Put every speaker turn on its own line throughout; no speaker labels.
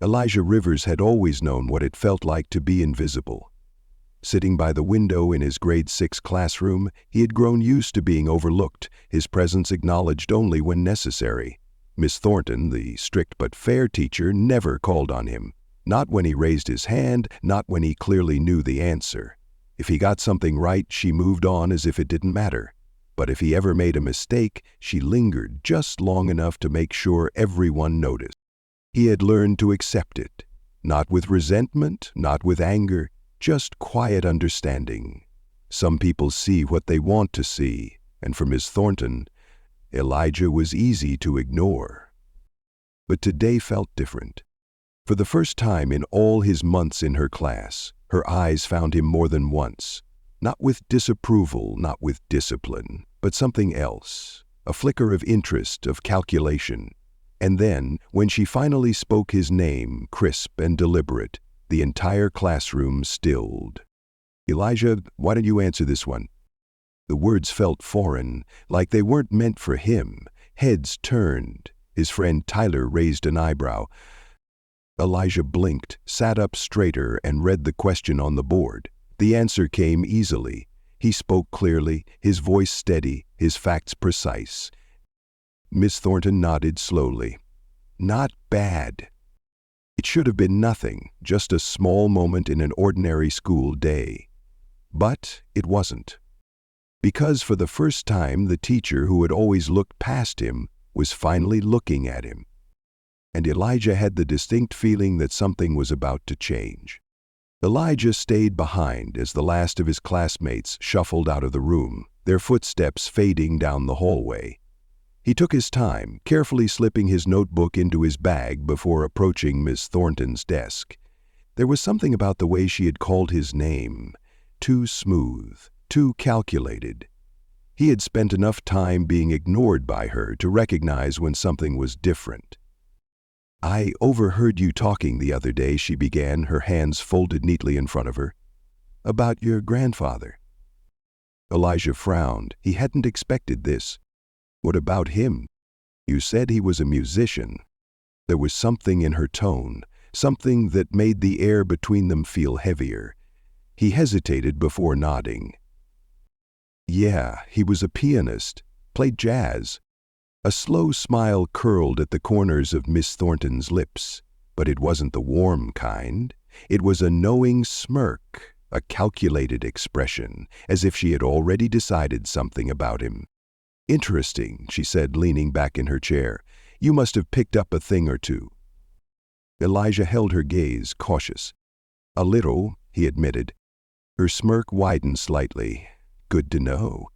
Elijah Rivers had always known what it felt like to be invisible. Sitting by the window in his grade 6 classroom, he had grown used to being overlooked, his presence acknowledged only when necessary. Miss Thornton, the strict but fair teacher, never called on him. Not when he raised his hand, not when he clearly knew the answer. If he got something right, she moved on as if it didn't matter. But if he ever made a mistake, she lingered just long enough to make sure everyone noticed. He had learned to accept it, not with resentment, not with anger, just quiet understanding. Some people see what they want to see, and for Miss Thornton, Elijah was easy to ignore. But today felt different. For the first time in all his months in her class, her eyes found him more than once, not with disapproval, not with discipline, but something else, a flicker of interest, of calculation. And then, when she finally spoke his name, crisp and deliberate, the entire classroom stilled. "Elijah, why don't you answer this one?" The words felt foreign, like they weren't meant for him. Heads turned. His friend Tyler raised an eyebrow. Elijah blinked, sat up straighter, and read the question on the board. The answer came easily. He spoke clearly, his voice steady, his facts precise. Miss Thornton nodded slowly. "Not bad." It should have been nothing, just a small moment in an ordinary school day. But it wasn't. Because for the first time, the teacher who had always looked past him was finally looking at him. And Elijah had the distinct feeling that something was about to change. Elijah stayed behind as the last of his classmates shuffled out of the room, their footsteps fading down the hallway. He took his time, carefully slipping his notebook into his bag before approaching Miss Thornton's desk. There was something about the way she had called his name, too smooth, too calculated. He had spent enough time being ignored by her to recognize when something was different. "I overheard you talking the other day," she began, her hands folded neatly in front of her. "About your grandfather." Elijah frowned. He hadn't expected this. "What about him? You said he was a musician." There was something in her tone, something that made the air between them feel heavier. He hesitated before nodding. "Yeah, he was a pianist, played jazz." A slow smile curled at the corners of Miss Thornton's lips, but it wasn't the warm kind. It was a knowing smirk, a calculated expression, as if she had already decided something about him. "Interesting," she said, leaning back in her chair. "You must have picked up a thing or two." Elijah held her gaze, cautious. "A little," he admitted. Her smirk widened slightly. "Good to know."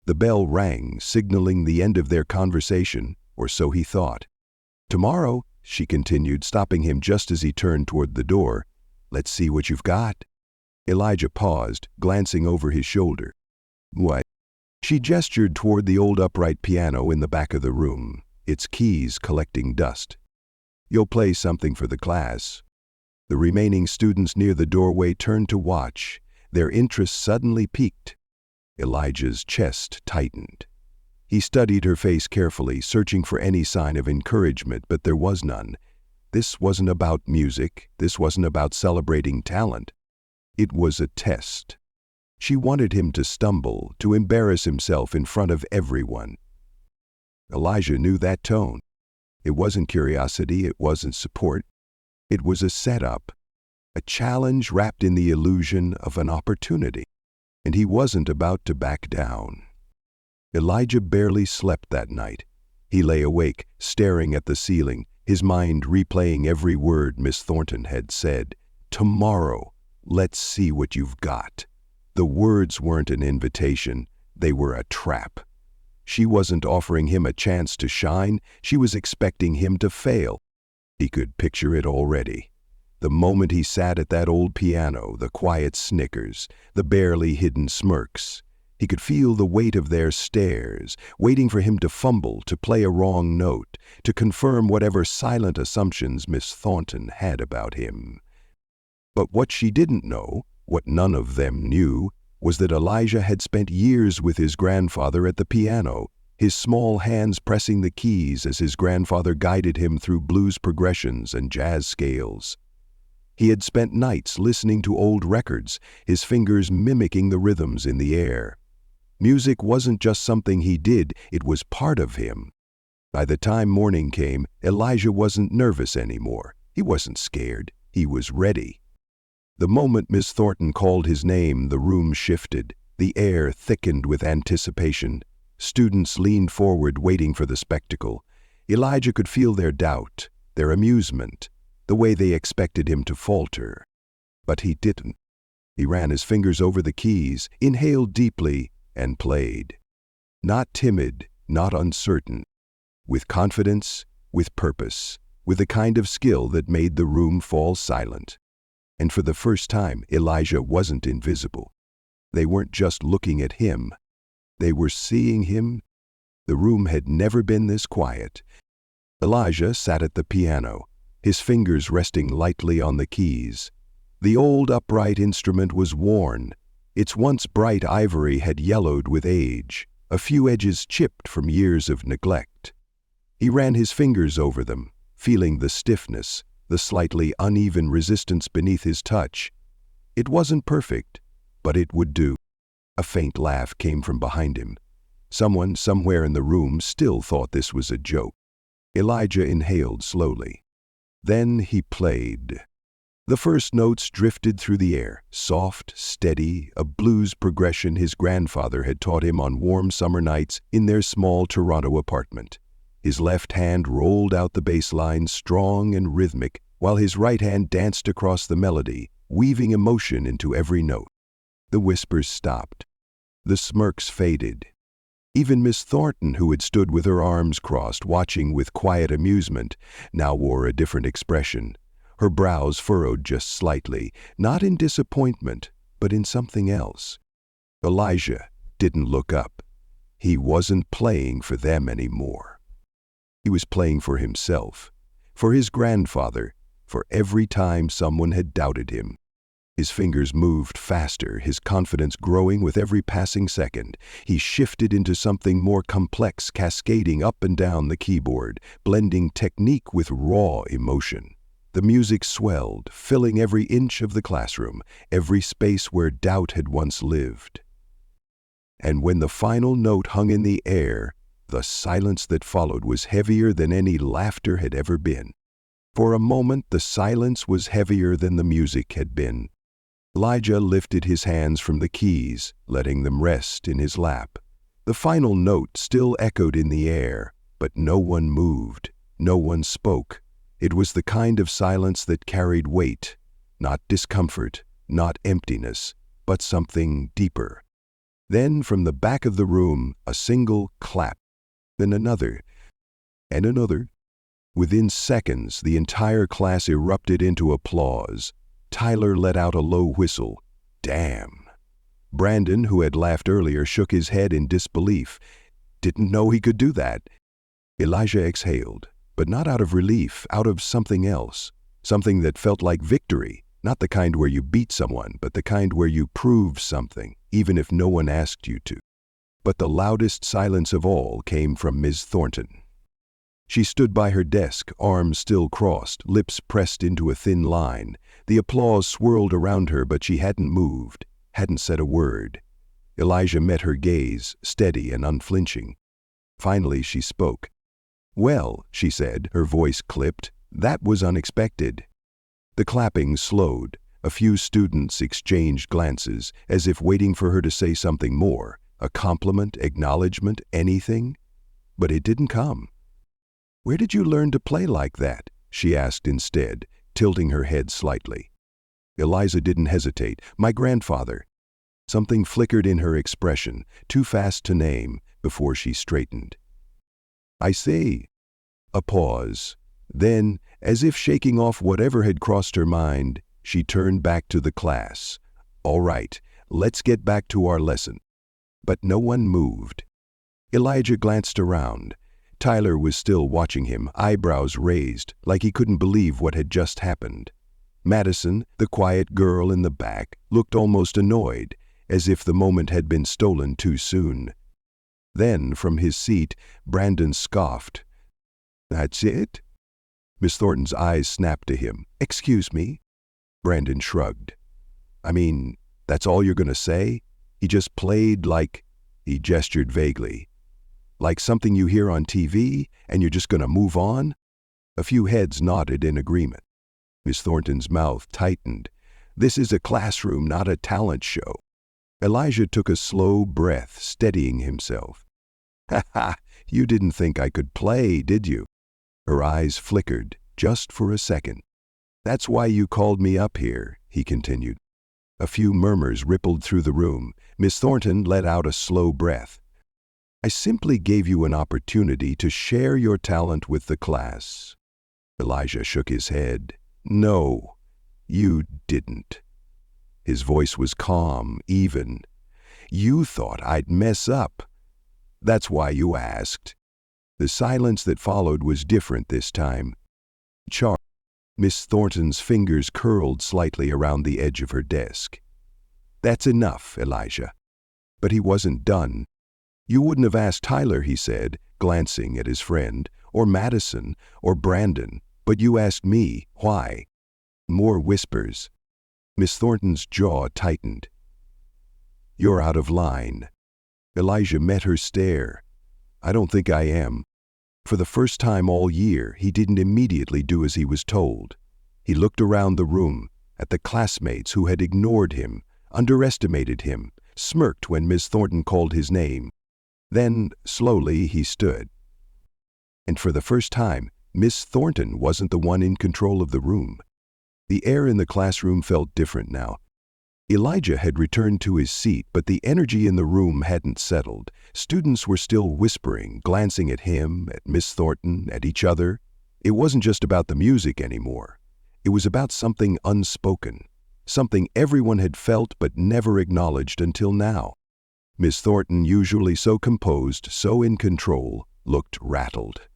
The bell rang, signaling the end of their conversation, or so he thought. "Tomorrow," she continued, stopping him just as he turned toward the door, "let's see what you've got." Elijah paused, glancing over his shoulder. "What?" She gestured toward the old upright piano in the back of the room, its keys collecting dust. "You'll play something for the class." The remaining students near the doorway turned to watch, their interest suddenly piqued. Elijah's chest tightened. He studied her face carefully, searching for any sign of encouragement, but there was none. This wasn't about music. This wasn't about celebrating talent. It was a test. She wanted him to stumble, to embarrass himself in front of everyone. Elijah knew that tone. It wasn't curiosity, it wasn't support. It was a setup, a challenge wrapped in the illusion of an opportunity. And he wasn't about to back down. Elijah barely slept that night. He lay awake, staring at the ceiling, his mind replaying every word Miss Thornton had said. "Tomorrow, let's see what you've got." The words weren't an invitation, they were a trap. She wasn't offering him a chance to shine, she was expecting him to fail. He could picture it already. The moment he sat at that old piano, the quiet snickers, the barely hidden smirks. He could feel the weight of their stares, waiting for him to fumble, to play a wrong note, to confirm whatever silent assumptions Miss Thornton had about him. But what she didn't know, what none of them knew, was that Elijah had spent years with his grandfather at the piano, his small hands pressing the keys as his grandfather guided him through blues progressions and jazz scales. He had spent nights listening to old records, his fingers mimicking the rhythms in the air. Music wasn't just something he did, it was part of him. By the time morning came, Elijah wasn't nervous anymore. He wasn't scared. He was ready. The moment Miss Thornton called his name, the room shifted. The air thickened with anticipation. Students leaned forward, waiting for the spectacle. Elijah could feel their doubt, their amusement, the way they expected him to falter. But he didn't. He ran his fingers over the keys, inhaled deeply, and played. Not timid, not uncertain. With confidence, with purpose, with the kind of skill that made the room fall silent. And for the first time, Elijah wasn't invisible. They weren't just looking at him. They were seeing him. The room had never been this quiet. Elijah sat at the piano, his fingers resting lightly on the keys. The old upright instrument was worn. Its once bright ivory had yellowed with age, a few edges chipped from years of neglect. He ran his fingers over them, feeling the stiffness, the slightly uneven resistance beneath his touch. It wasn't perfect, but it would do. A faint laugh came from behind him. Someone somewhere in the room still thought this was a joke. Elijah inhaled slowly. Then he played. The first notes drifted through the air, soft, steady, a blues progression his grandfather had taught him on warm summer nights in their small Toronto apartment. His left hand rolled out the bass line, strong and rhythmic, while his right hand danced across the melody, weaving emotion into every note. The whispers stopped. The smirks faded. Even Miss Thornton, who had stood with her arms crossed, watching with quiet amusement, now wore a different expression. Her brows furrowed just slightly, not in disappointment, but in something else. Elijah didn't look up. He wasn't playing for them anymore. He was playing for himself, for his grandfather, for every time someone had doubted him. His fingers moved faster, his confidence growing with every passing second. He shifted into something more complex, cascading up and down the keyboard, blending technique with raw emotion. The music swelled, filling every inch of the classroom, every space where doubt had once lived. And when the final note hung in the air, the silence that followed was heavier than any laughter had ever been. For a moment, the silence was heavier than the music had been. Elijah lifted his hands from the keys, letting them rest in his lap. The final note still echoed in the air, but no one moved, no one spoke. It was the kind of silence that carried weight, not discomfort, not emptiness, but something deeper. Then from the back of the room, a single clap, then another, and another. Within seconds, the entire class erupted into applause. Tyler let out a low whistle. Damn. Brandon, who had laughed earlier, shook his head in disbelief. Didn't know he could do that. Elijah exhaled, but not out of relief, out of something else. Something that felt like victory. Not the kind where you beat someone, but the kind where you prove something, even if no one asked you to. But the loudest silence of all came from Ms. Thornton. She stood by her desk, arms still crossed, lips pressed into a thin line. The applause swirled around her, but she hadn't moved, hadn't said a word. Elijah met her gaze, steady and unflinching. Finally, she spoke. "Well," she said, her voice clipped, "that was unexpected." The clapping slowed. A few students exchanged glances, as if waiting for her to say something more, a compliment, acknowledgement, anything. But it didn't come. "Where did you learn to play like that?" she asked instead, tilting her head slightly. Elijah didn't hesitate. "My grandfather." Something flickered in her expression, too fast to name, before she straightened. "I see." A pause. Then, as if shaking off whatever had crossed her mind, she turned back to the class. "All right, let's get back to our lesson." But no one moved. Elijah glanced around. Tyler was still watching him, eyebrows raised, like he couldn't believe what had just happened. Madison, the quiet girl in the back, looked almost annoyed, as if the moment had been stolen too soon. Then, from his seat, Brandon scoffed. "That's it?" Miss Thornton's eyes snapped to him. "Excuse me?" Brandon shrugged. "I mean, that's all you're going to say? He just played like," he gestured vaguely, "like something you hear on TV, and you're just going to move on?" A few heads nodded in agreement. Miss Thornton's mouth tightened. "This is a classroom, not a talent show." Elijah took a slow breath, steadying himself. "Ha ha, you didn't think I could play, did you?" Her eyes flickered, just for a second. "That's why you called me up here," he continued. A few murmurs rippled through the room. Miss Thornton let out a slow breath. "I simply gave you an opportunity to share your talent with the class." Elijah shook his head. "No, you didn't." His voice was calm, even. "You thought I'd mess up. That's why you asked." The silence that followed was different this time. Miss Thornton's fingers curled slightly around the edge of her desk. "That's enough, Elijah." But he wasn't done. "You wouldn't have asked Tyler," he said, glancing at his friend, "or Madison, or Brandon, but you asked me. Why?" More whispers. Miss Thornton's jaw tightened. "You're out of line." Elijah met her stare. "I don't think I am." For the first time all year, he didn't immediately do as he was told. He looked around the room, at the classmates who had ignored him, underestimated him, smirked when Miss Thornton called his name. Then, slowly, he stood. And for the first time, Miss Thornton wasn't the one in control of the room. The air in the classroom felt different now. Elijah had returned to his seat, but the energy in the room hadn't settled. Students were still whispering, glancing at him, at Miss Thornton, at each other. It wasn't just about the music anymore. It was about something unspoken, something everyone had felt but never acknowledged until now. Miss Thornton, usually so composed, so in control, looked rattled.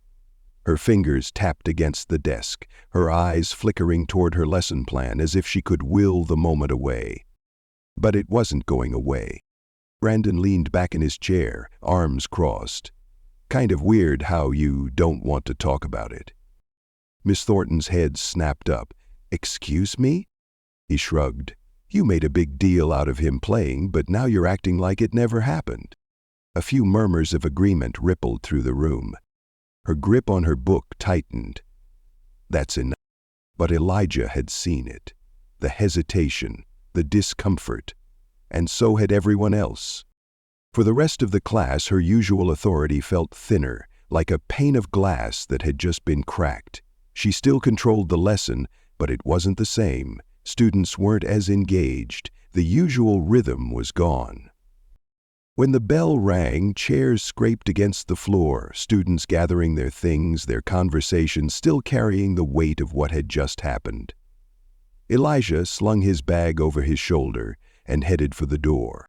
Her fingers tapped against the desk, her eyes flickering toward her lesson plan as if she could will the moment away. But it wasn't going away. Brandon leaned back in his chair, arms crossed. "Kind of weird how you don't want to talk about it." Miss Thornton's head snapped up. "Excuse me?" He shrugged. "You made a big deal out of him playing, but now you're acting like it never happened." A few murmurs of agreement rippled through the room. Her grip on her book tightened. "That's enough." But Elijah had seen it. The hesitation, the discomfort, and so had everyone else. For the rest of the class, her usual authority felt thinner, like a pane of glass that had just been cracked. She still controlled the lesson, but it wasn't the same. Students weren't as engaged. The usual rhythm was gone. When the bell rang, chairs scraped against the floor, students gathering their things, their conversations still carrying the weight of what had just happened. Elijah slung his bag over his shoulder and headed for the door.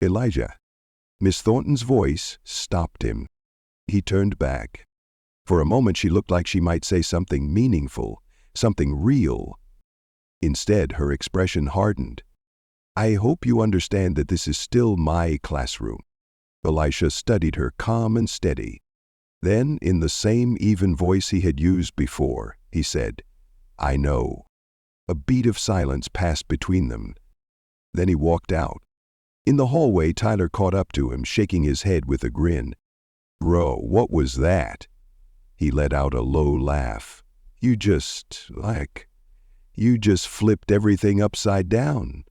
"Elijah." Miss Thornton's voice stopped him. He turned back. For a moment she looked like she might say something meaningful, something real. Instead, her expression hardened. "I hope you understand that this is still my classroom." Elijah studied her, calm and steady. Then, in the same even voice he had used before, he said, "I know." A beat of silence passed between them. Then he walked out. In the hallway, Tyler caught up to him, shaking his head with a grin. "Bro, what was that?" He let out a low laugh. You just flipped everything upside down."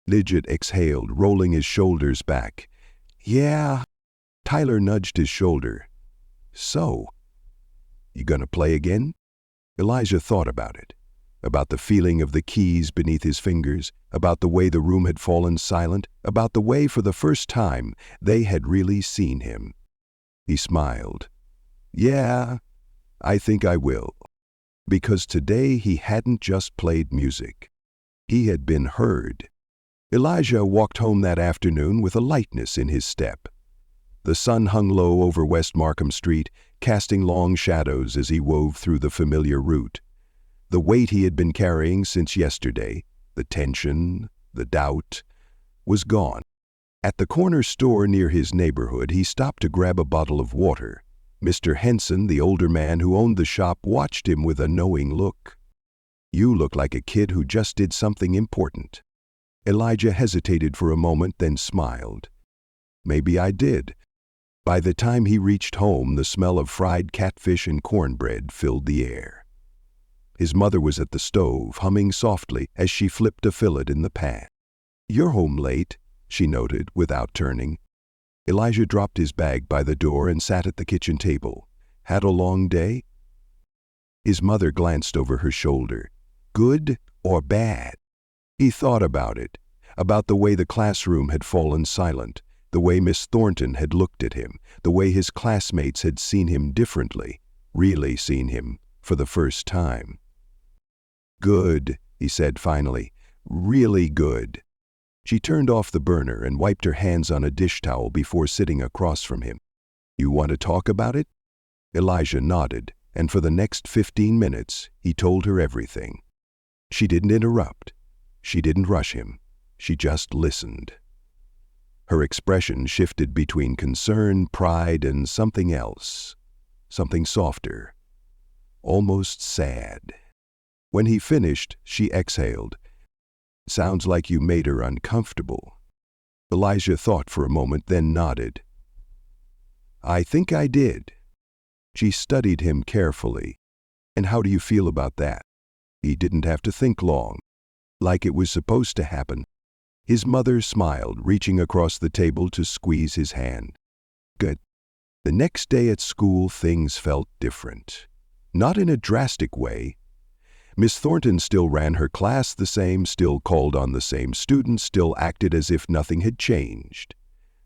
Lidget exhaled, rolling his shoulders back. "Yeah." Tyler nudged his shoulder. "So, you gonna play again?" Elijah thought about it. About the feeling of the keys beneath his fingers, about the way the room had fallen silent, about the way for the first time they had really seen him. He smiled. "Yeah, I think I will." Because today he hadn't just played music. He had been heard. Elijah walked home that afternoon with a lightness in his step. The sun hung low over West Markham Street, casting long shadows as he wove through the familiar route. The weight he had been carrying since yesterday, the tension, the doubt, was gone. At the corner store near his neighborhood, he stopped to grab a bottle of water. Mr. Henson, the older man who owned the shop, watched him with a knowing look. "You look like a kid who just did something important." Elijah hesitated for a moment, then smiled. "Maybe I did." By the time he reached home, the smell of fried catfish and cornbread filled the air. His mother was at the stove, humming softly as she flipped a fillet in the pan. "You're home late," she noted, without turning. Elijah dropped his bag by the door and sat at the kitchen table. "Had a long day?" His mother glanced over her shoulder. "Good or bad?" He thought about it, about the way the classroom had fallen silent, the way Miss Thornton had looked at him, the way his classmates had seen him differently, really seen him for the first time. "Good," he said finally. "Really good." She turned off the burner and wiped her hands on a dish towel before sitting across from him. "You want to talk about it?" Elijah nodded, and for the next 15 minutes, he told her everything. She didn't interrupt. She didn't rush him. She just listened. Her expression shifted between concern, pride, and something else. Something softer. Almost sad. When he finished, she exhaled. "Sounds like you made her uncomfortable." Elijah thought for a moment, then nodded. "I think I did." She studied him carefully. "And how do you feel about that?" He didn't have to think long. Like it was supposed to happen. His mother smiled, reaching across the table to squeeze his hand. "Good." The next day at school, things felt different. Not in a drastic way. Miss Thornton still ran her class the same, still called on the same students, still acted as if nothing had changed.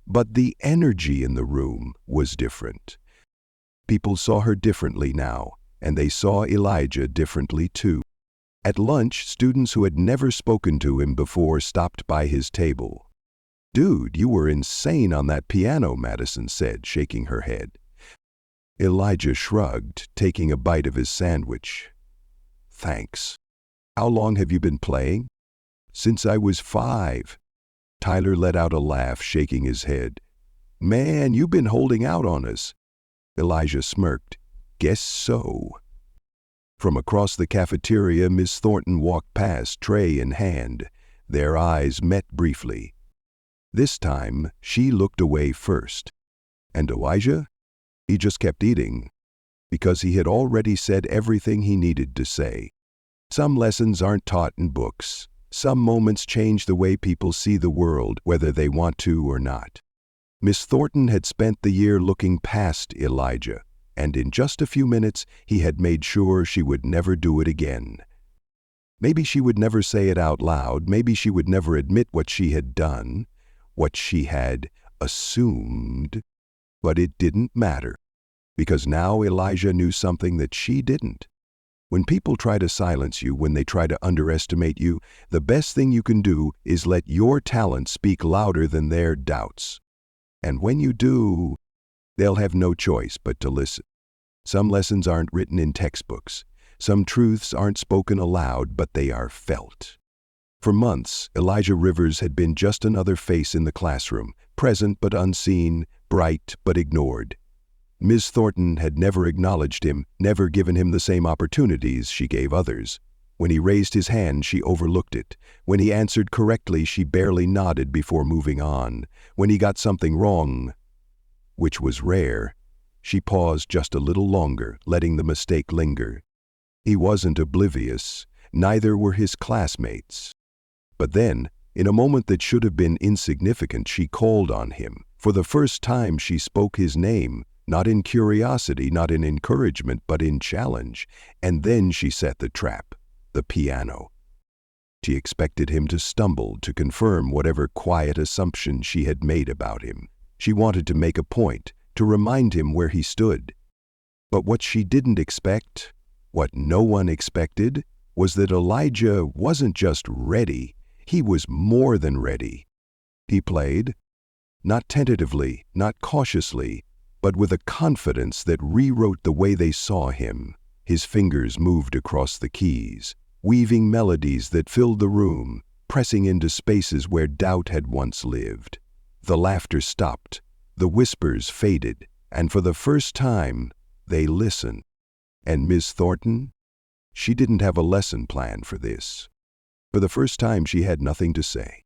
But the energy in the room was different. People saw her differently now, and they saw Elijah differently too. At lunch, students who had never spoken to him before stopped by his table. "Dude, you were insane on that piano," Madison said, shaking her head. Elijah shrugged, taking a bite of his sandwich. "Thanks. How long have you been playing?" "Since I was 5. Tyler let out a laugh, shaking his head. "Man, you've been holding out on us." Elijah smirked. "Guess so." From across the cafeteria, Miss Thornton walked past, tray in hand. Their eyes met briefly. This time, she looked away first. And Elijah? He just kept eating, because he had already said everything he needed to say. Some lessons aren't taught in books. Some moments change the way people see the world, whether they want to or not. Miss Thornton had spent the year looking past Elijah, and in just a few minutes he had made sure she would never do it again. Maybe she would never say it out loud, maybe she would never admit what she had done, what she had assumed, but it didn't matter, because now Elijah knew something that she didn't. When people try to silence you, when they try to underestimate you, the best thing you can do is let your talent speak louder than their doubts. And when you do, they'll have no choice but to listen. Some lessons aren't written in textbooks. Some truths aren't spoken aloud, but they are felt. For months, Elijah Rivers had been just another face in the classroom, present but unseen, bright but ignored. Ms. Thornton had never acknowledged him, never given him the same opportunities she gave others. When he raised his hand, she overlooked it. When he answered correctly, she barely nodded before moving on. When he got something wrong, which was rare, she paused just a little longer, letting the mistake linger. He wasn't oblivious, neither were his classmates. But then, in a moment that should have been insignificant, she called on him. For the first time, she spoke his name, not in curiosity, not in encouragement, but in challenge. And then she set the trap, the piano. She expected him to stumble, to confirm whatever quiet assumption she had made about him. She wanted to make a point, to remind him where he stood. But what she didn't expect, what no one expected, was that Elijah wasn't just ready, he was more than ready. He played, not tentatively, not cautiously, but with a confidence that rewrote the way they saw him. His fingers moved across the keys, weaving melodies that filled the room, pressing into spaces where doubt had once lived. The laughter stopped, the whispers faded, and for the first time, they listened. And Miss Thornton? She didn't have a lesson planned for this. For the first time, she had nothing to say.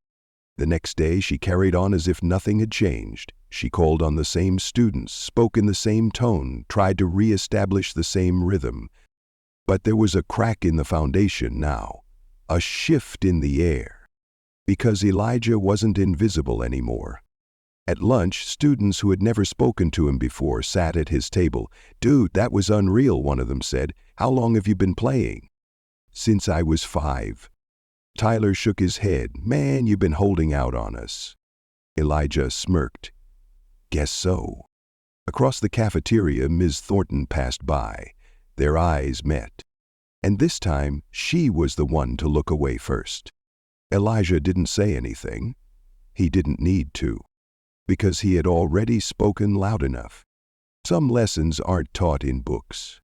The next day, she carried on as if nothing had changed. She called on the same students, spoke in the same tone, tried to re-establish the same rhythm. But there was a crack in the foundation now, a shift in the air, because Elijah wasn't invisible anymore. At lunch, students who had never spoken to him before sat at his table. "Dude, that was unreal," one of them said. "How long have you been playing?" "Since I was 5. Tyler shook his head. "Man, you've been holding out on us." Elijah smirked. "Guess so." Across the cafeteria, Ms. Thornton passed by. Their eyes met. And this time, she was the one to look away first. Elijah didn't say anything. He didn't need to, because he had already spoken loud enough. Some lessons aren't taught in books.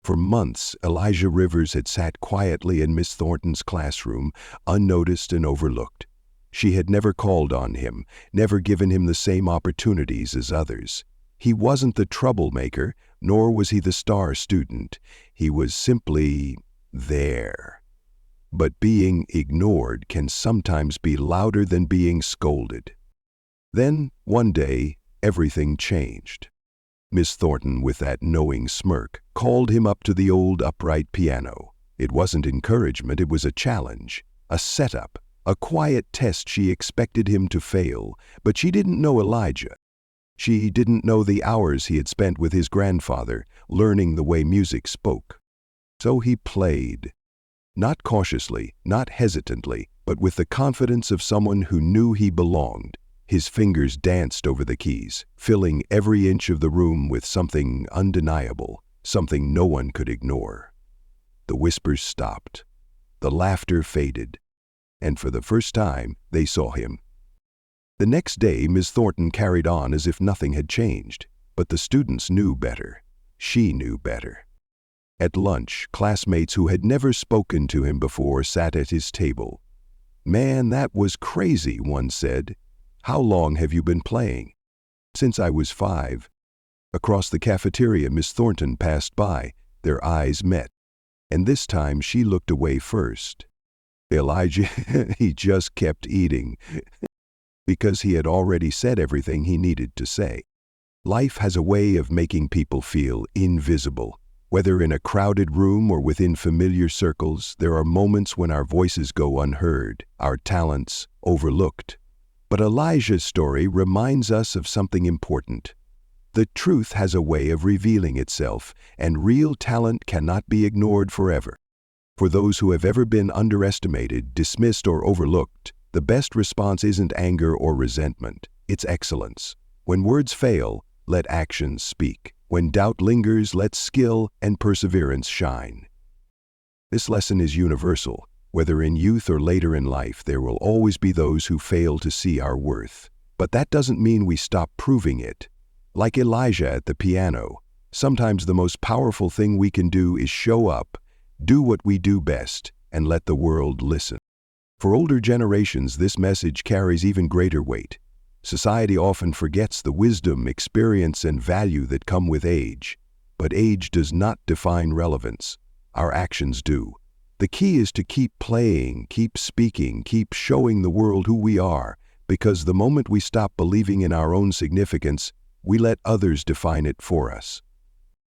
For months, Elijah Rivers had sat quietly in Miss Thornton's classroom, unnoticed and overlooked. She had never called on him, never given him the same opportunities as others. He wasn't the troublemaker, nor was he the star student. He was simply there. But being ignored can sometimes be louder than being scolded. Then, one day, everything changed. Miss Thornton, with that knowing smirk, called him up to the old upright piano. It wasn't encouragement, it was a challenge, a setup, a quiet test she expected him to fail. But she didn't know Elijah. She didn't know the hours he had spent with his grandfather, learning the way music spoke. So he played. Not cautiously, not hesitantly, but with the confidence of someone who knew he belonged. His fingers danced over the keys, filling every inch of the room with something undeniable, something no one could ignore. The whispers stopped. The laughter faded. And for the first time, they saw him. The next day, Miss Thornton carried on as if nothing had changed, but the students knew better. She knew better. At lunch, classmates who had never spoken to him before sat at his table. "Man, that was crazy," one said. "How long have you been playing?" "Since I was 5. Across the cafeteria, Miss Thornton passed by. Their eyes met. And this time she looked away first. Elijah, he just kept eating, because he had already said everything he needed to say. Life has a way of making people feel invisible. Whether in a crowded room or within familiar circles, there are moments when our voices go unheard, our talents overlooked. But Elijah's story reminds us of something important. The truth has a way of revealing itself, and real talent cannot be ignored forever. For those who have ever been underestimated, dismissed, or overlooked, the best response isn't anger or resentment, it's excellence. When words fail, let actions speak. When doubt lingers, let skill and perseverance shine. This lesson is universal. Whether in youth or later in life, there will always be those who fail to see our worth. But that doesn't mean we stop proving it. Like Elijah at the piano, sometimes the most powerful thing we can do is show up, do what we do best, and let the world listen. For older generations, this message carries even greater weight. Society often forgets the wisdom, experience, and value that come with age. But age does not define relevance. Our actions do. The key is to keep playing, keep speaking, keep showing the world who we are, because the moment we stop believing in our own significance, we let others define it for us.